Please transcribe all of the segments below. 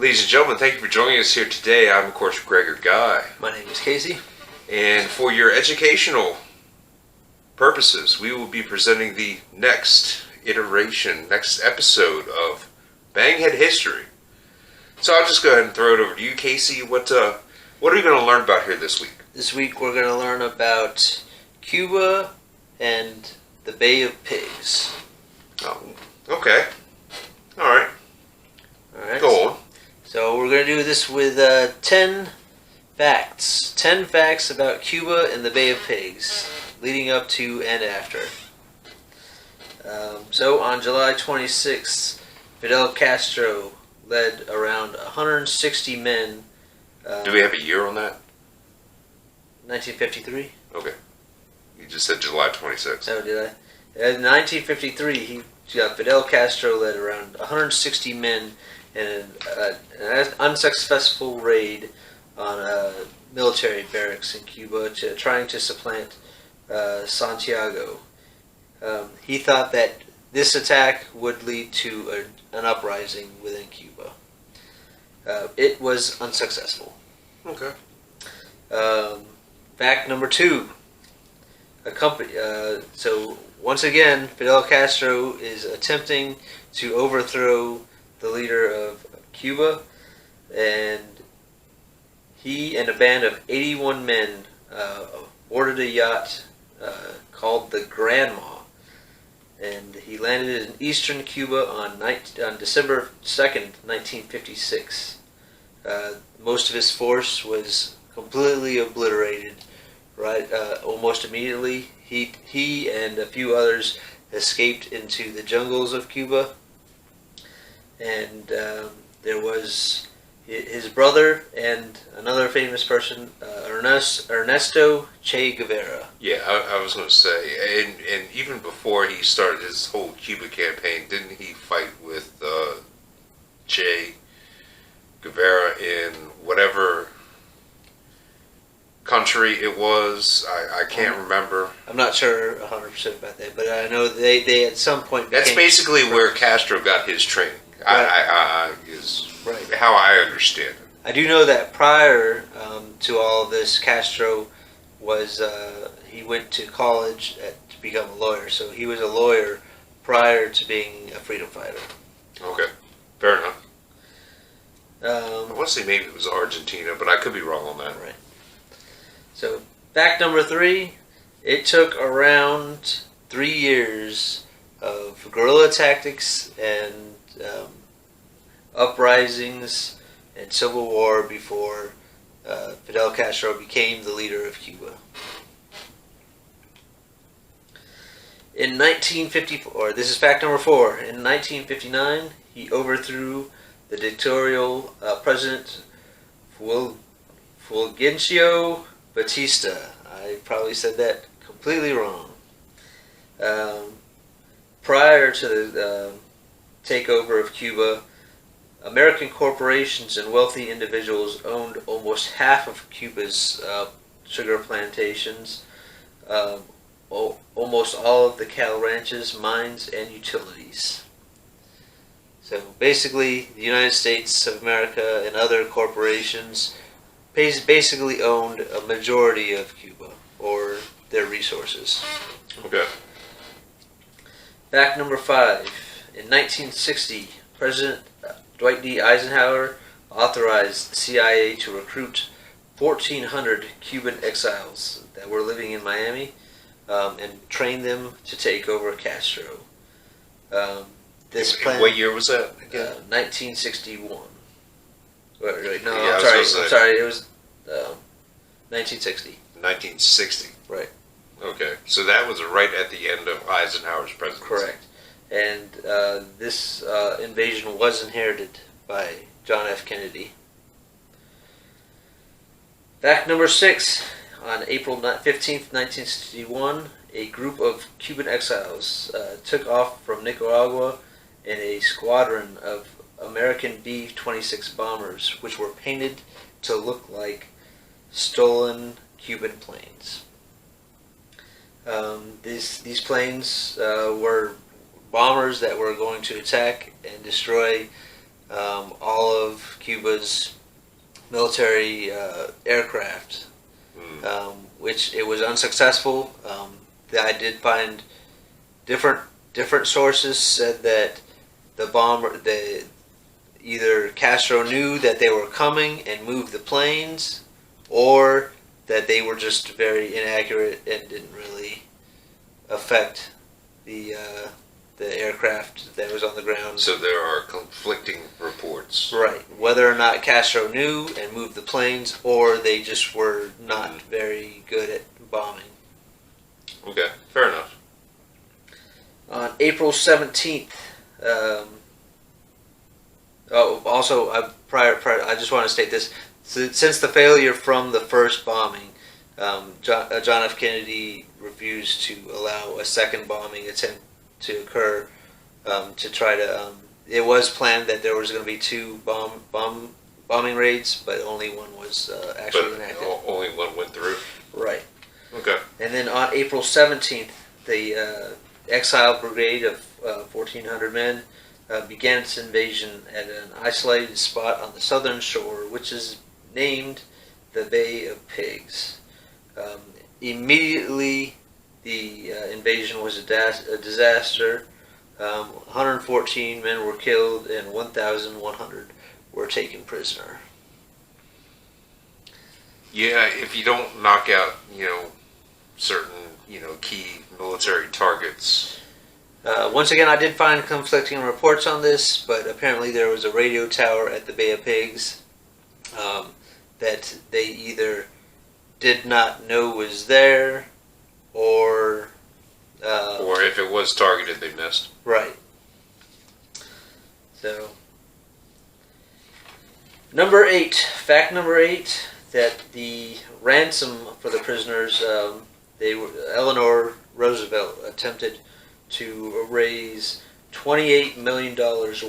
Ladies and gentlemen, thank you for joining us here today. I'm, of course, Gregor Guy. My name is Casey. And for your educational purposes, we will be presenting the next episode of Banghead History. So I'll just go ahead and throw it over to you, Casey. What are we going to learn about here this week? This week we're going to learn about Cuba and the Bay of Pigs. Oh, okay. All right. Go on. So we're going to do this with 10 facts. 10 facts about Cuba and the Bay of Pigs, leading up to and after. So on July 26th, Fidel Castro led around 160 men. Do we have a year on that? 1953. Okay. You just said July 26th. Oh, did I? In 1953, Fidel Castro led around 160 men in an unsuccessful raid on a military barracks in Cuba, trying to supplant Santiago. He thought that this attack would lead to an uprising within Cuba. It was unsuccessful. Okay. Fact number 2. So once again, Fidel Castro is attempting to overthrow the leader of Cuba, and he and a band of 81 men boarded a yacht called the Granma, and he landed in eastern Cuba on December 2nd, 1956. Most of his force was completely obliterated. Almost immediately, he and a few others escaped into the jungles of Cuba, and there was his brother and another famous person, Ernesto Che Guevara. Yeah, I was going to say, and even before he started his whole Cuba campaign, didn't he fight with Che Guevara in whatever country it was? I can't remember. I'm not sure 100% about that, but I know they at some point. That's basically where Castro got his training. Right. Is right. How I understand it. I do know that prior to all of this, Castro was he went to college to become a lawyer. So he was a lawyer prior to being a freedom fighter. Okay, fair enough. I want to say maybe it was Argentina, but I could be wrong on that. Right. So fact number 3, it took around 3 years of guerrilla tactics and uprisings and civil war before Fidel Castro became the leader of Cuba. In 1954, this is fact number 4, in 1959, he overthrew the dictatorial President Fulgencio Batista. I probably said that completely wrong. Prior to the takeover of Cuba, American corporations and wealthy individuals owned almost half of Cuba's sugar plantations, almost all of the cattle ranches, mines, and utilities. So basically, the United States of America and other corporations basically owned a majority of Cuba, or their resources. Okay. Fact number 5. In 1960, President Dwight D. Eisenhower authorized the CIA to recruit 1,400 Cuban exiles that were living in Miami and train them to take over Castro. This plan. What year was that? 1961. Wait, no, Yeah, I'm sorry. It was 1960. 1960. Right. Okay, so that was right at the end of Eisenhower's presidency. Correct. And this invasion was inherited by John F. Kennedy. Fact number 6. On April 15th, 1961, a group of Cuban exiles took off from Nicaragua in a squadron of American B-26 bombers, which were painted to look like stolen Cuban planes. These planes were bombers that were going to attack and destroy all of Cuba's military aircraft, which it was unsuccessful. I did find different sources said that either Castro knew that they were coming and moved the planes, or that they were just very inaccurate and didn't really affect the aircraft that was on the ground. So there are conflicting reports. Right. Whether or not Castro knew and moved the planes, or they just were not very good at bombing. Okay, fair enough. On April 17th, I just want to state this. Since the failure from the first bombing, John F. Kennedy refused to allow a second bombing attempt to occur. To try to, it was planned that there was going to be two bombing raids, but only one was actually enacted. Only one went through. Right. Okay. And then on April 17th, the Exile Brigade of 1,400 men began its invasion at an isolated spot on the southern shore, which is named the Bay of Pigs. Immediately, the invasion was a disaster. 114 men were killed and 1,100 were taken prisoner. Yeah, if you don't knock out, certain, key military targets. Once again, I did find conflicting reports on this, but apparently there was a radio tower at the Bay of Pigs that they either did not know was there, or if it was targeted, they missed. Right. So, fact number 8, that the ransom for the prisoners, Eleanor Roosevelt attempted to raise $28 million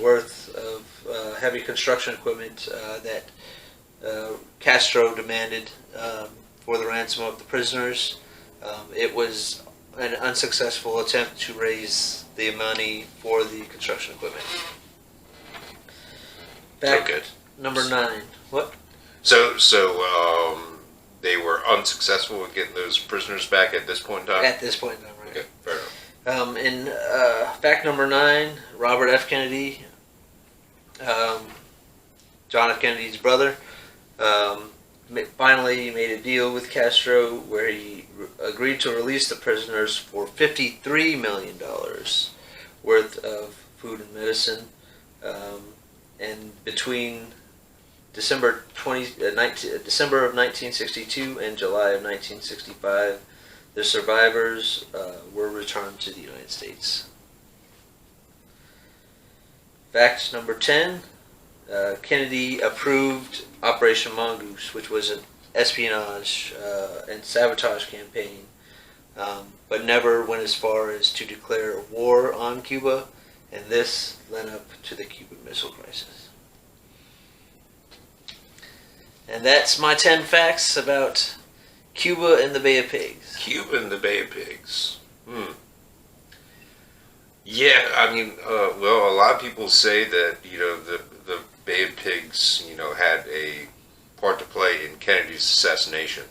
worth of heavy construction equipment that Castro demanded for the ransom of the prisoners. It was an unsuccessful attempt to raise the money for the construction equipment. Fact number 9. What? So they were unsuccessful in getting those prisoners back at this point in time? At this point in time, right. Okay, fair enough. In fact number 9, Robert F. Kennedy, John F. Kennedy's brother, finally made a deal with Castro where he agreed to release the prisoners for $53 million worth of food and medicine. And between December of 1962 and July of 1965, the survivors were returned to the United States. Fact number 10, Kennedy approved Operation Mongoose, which was an espionage and sabotage campaign, but never went as far as to declare a war on Cuba, and this led up to the Cuban Missile Crisis. And that's my 10 facts about Cuba and the Bay of Pigs. Cuba and the Bay of Pigs. Yeah, I mean, well, a lot of people say that, the Bay of Pigs, had a part to play in Kennedy's assassination.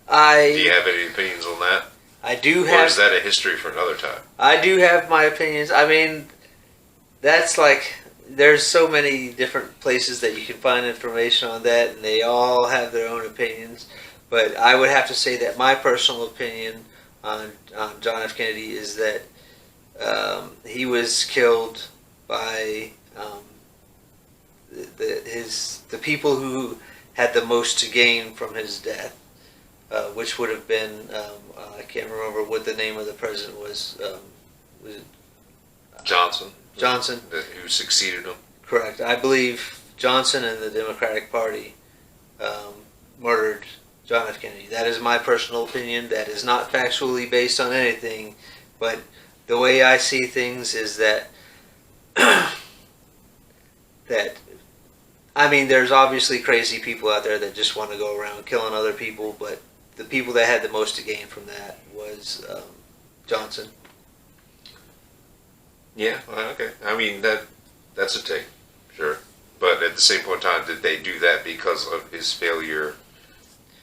Do you have any opinions on that? I do have. Or is that a history for another time? I do have my opinions. I mean, that's like, there's so many different places that you can find information on that, and they all have their own opinions. But I would have to say that my personal opinion on John F. Kennedy is that he was killed by the people who had the most to gain from his death, which would have been I can't remember what the name of the president was. Was it Johnson? Johnson, who succeeded him. Correct. I believe Johnson and the Democratic Party murdered John F. Kennedy. That is my personal opinion. That is not factually based on anything, but the way I see things is that I mean, there's obviously crazy people out there that just want to go around killing other people, but the people that had the most to gain from that was Johnson. Yeah, okay. I mean, that's a take. Sure. But at the same point in time, did they do that because of his failure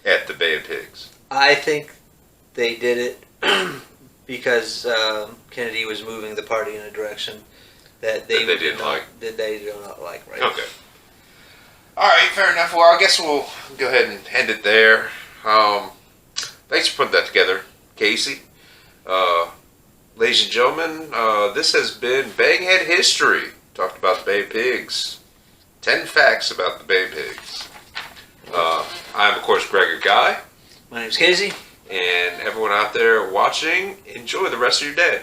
at the Bay of Pigs? I think they did it because Kennedy was moving the party in a direction that they didn't like. That they do not like, right? Okay. All right, fair enough. Well, I guess we'll go ahead and end it there. Thanks for putting that together, Casey. Ladies and gentlemen, this has been Banghead History. Talked about the Bay of Pigs. 10 facts about the Bay of Pigs. I'm, of course, Gregor Guy. My name's Casey. And everyone out there watching, enjoy the rest of your day.